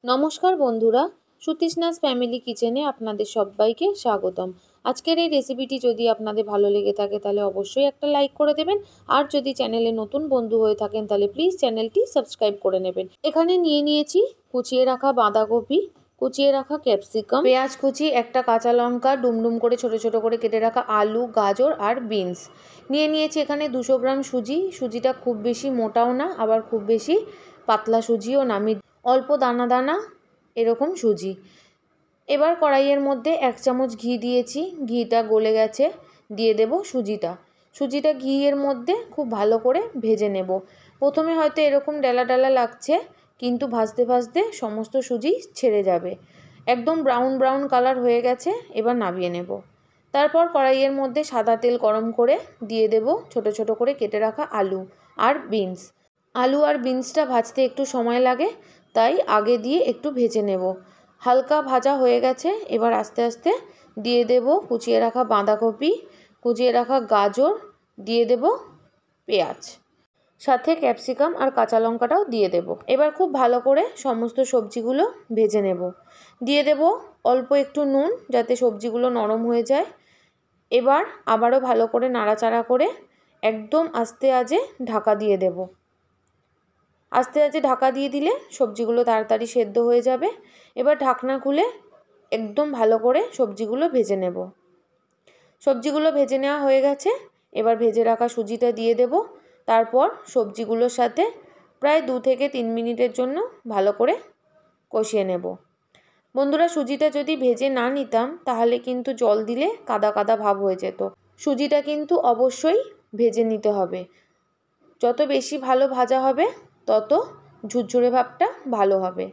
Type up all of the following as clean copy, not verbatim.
নমস্কার বন্ধুরা, সুতৃষ্ণাস ফ্যামিলি কিচেনে আপনাদের সবাইকে স্বাগতম। আজকের এই রেসিপিটি যদি আপনাদের ভালো লেগে থাকে তাহলে অবশ্যই একটা লাইক করে দেবেন। আর যদি চ্যানেলে নতুন বন্ধু হয়ে থাকেন তাহলে প্লিজ চ্যানেলটি সাবস্ক্রাইব করে নেবেন। এখানে নিয়েছি কুচিয়ে রাখা বাঁধাকপি, কুচিয়ে রাখা ক্যাপসিকাম, পেঁয়াজ কুচি, একটা কাঁচা লঙ্কা, ডুমডুম করে ছোট ছোট করে কেটে রাখা আলু, গাজর আর বিনস। নিয়েছি এখানে 200 গ্রাম সুজি। সুজিটা খুব বেশি মোটাও না, আবার খুব বেশি পাতলা সুজিও না, অল্প দানা দানা এরকম সুজি। এবার কড়াইয়ের মধ্যে 1 চামচ ঘি দিয়েছি, ঘিটা গলে গেছে। দিয়ে দেব সুজিটা ঘিয়ের মধ্যে খুব ভালো করে ভেজে নেব। প্রথমে হয়তো এরকম ডালা ডালা লাগছে, কিন্তু ভাজতে ভাজতে সমস্ত সুজি ছেড়ে যাবে। একদম ব্রাউন ব্রাউন কালার হয়ে গেছে, এবার নামিয়ে নেব। তারপর কড়াইয়ের মধ্যে সাদা তেল গরম করে দিয়ে দেব ছোট ছোট করে কেটে রাখা আলু আর বিনস। আলু আর বিনসটা ভাজতে একটু সময় লাগে, তাই আগে দিয়ে একটু ভেজে নেব। হালকা ভাজা হয়ে গেছে, এবার আস্তে আস্তে দিয়ে দেব কুচিয়ে রাখা বাঁধাকপি, কুচিয়ে রাখা গাজর, দিয়ে দেব পেঁয়াজ, সাথে ক্যাপসিকাম আর কাঁচা লঙ্কাটাও দিয়ে দেব। এবার খুব ভালো করে সমস্ত সবজিগুলো ভেজে নেব। দিয়ে দেব অল্প একটু নুন, যাতে সবজিগুলো নরম হয়ে যায়। এবার আবারও ভালো করে নাড়াচাড়া করে একদম আস্তে আঁচে ঢাকা দিয়ে দেব। আস্তে আঁচে ঢাকা দিয়ে দিলে সবজিগুলো তাড়াতাড়ি সেদ্ধ হয়ে যাবে। এবার ঢাকনা খুলে একদম ভালো করে সবজিগুলো ভেজে নেব। সবজিগুলো ভেজে নেওয়া হয়ে গেছে, এবার ভেজে রাখা সুজিটা দিয়ে দেব। তারপর সবজিগুলোর সাথে প্রায় 2 থেকে 3 মিনিটের জন্য ভালো করে কষিয়ে নেব। বন্ধুরা, সুজিটা যদি ভেজে না নিতাম তাহলে কিন্তু জল দিলে কাদা কাদা ভাব হয়ে যেত। সুজিটা কিন্তু অবশ্যই ভেজে নিতে হবে। যত বেশি ভালো ভাজা হবে তত ঝুরঝুরে ভাবটা ভালো হবে।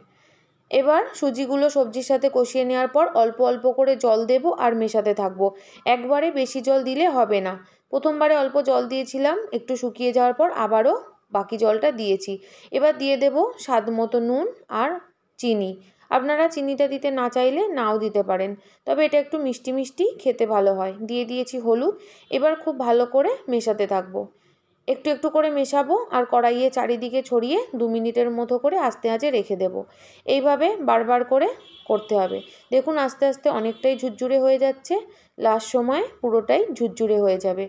এবার সুজিগুলো সবজির সাথে কষিয়ে নেওয়ার পর অল্প অল্প করে জল দেব আর মেশাতে থাকবো। একবারে বেশি জল দিলে হবে না। প্রথমবারে অল্প জল দিয়েছিলাম, একটু শুকিয়ে যাওয়ার পর আবারও বাকি জলটা দিয়েছি। এবার দিয়ে দেব স্বাদ মতো নুন আর চিনি। আপনারা চিনিটা দিতে না চাইলে নাও দিতে পারেন, তবে এটা একটু মিষ্টি মিষ্টি খেতে ভালো হয়। দিয়ে দিয়েছি হলুদ। এবার খুব ভালো করে মেশাতে থাকবো। একটু একটু করে মেশাবো আর কড়াইয়ে চারিদিকে ছড়িয়ে 2 মিনিটের মতো করে আস্তে আঁচে রেখে দেব। এইভাবে বারবার করে করতে হবে। দেখুন আস্তে আস্তে অনেকটাই ঝুরঝুরে হয়ে যাচ্ছে, লাস্ট সময় পুরোটাই ঝুরঝুরে হয়ে যাবে।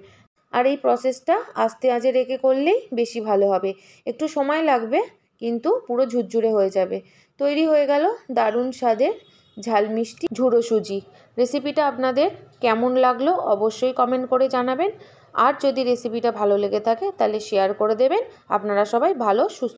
আর এই প্রসেসটা আস্তে আঁচে রেখে করলেই বেশি ভালো হবে। একটু সময় লাগবে, কিন্তু পুরো ঝুরঝুরে হয়ে যাবে। তৈরি হয়ে গেল দারুণ স্বাদের ঝাল মিষ্টি ঝুড়ো সুজি। রেসিপিটা আপনাদের কেমন লাগলো অবশ্যই কমেন্ট করে জানাবেন। আর যদি রেসিপিটা ভালো লেগে থাকে তাহলে শেয়ার করে দেবেন। আপনারা সবাই ভালো সুস্থ